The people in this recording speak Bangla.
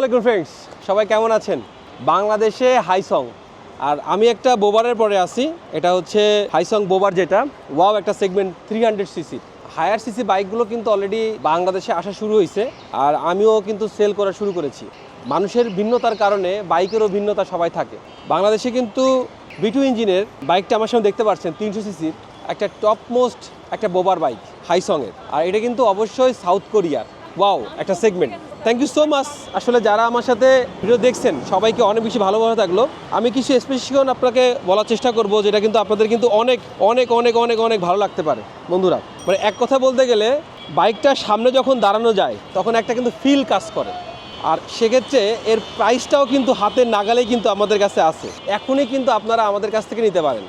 আলাইকুম ফ্রেন্ডস, সবাই কেমন আছেন? বাংলাদেশে হাইসং আর আমি একটা বোবারের পরে আছি। এটা হচ্ছে হাইসং বোবার, যেটা ওয়াও একটা সেগমেন্ট 300 সিসি হায়ার সিসি বাইকগুলো কিন্তু অলরেডি বাংলাদেশে আসা শুরু হয়েছে, আর আমিও কিন্তু সেল করা শুরু করেছি। মানুষের ভিন্নতার কারণে বাইকেরও ভিন্নতা সবাই থাকে। বাংলাদেশে কিন্তু B2 ইঞ্জিনের বাইকটা আমার সামনে দেখতে পাচ্ছেন, 300 সিসির একটা টপ মোস্ট একটা বোবার বাইক হাইসংয়ের, আর এটা কিন্তু অবশ্যই সাউথ কোরিয়ার ওয়াও একটা segment. Thank you so much. আসলে যারা আমার সাথে ভিডিও দেখছেন সবাইকে অনেক বেশি ভালোভাবে থাকলো। আমি কিছু স্পেসিফিকেশন আপনাকে বলার চেষ্টা করব, যেটা কিন্তু আপনাদের কিন্তু অনেক অনেক অনেক অনেক অনেক ভালো লাগতে পারে বন্ধুরা। মানে এক কথা বলতে গেলে বাইকটা সামনে যখন দাঁড়ানো যায় তখন একটা কিন্তু ফিল কাজ করে, আর সেক্ষেত্রে এর প্রাইসটাও কিন্তু হাতের নাগালেই কিন্তু আমাদের কাছে আছে। এখনই কিন্তু আপনারা আমাদের কাছ থেকে নিতে পারেন।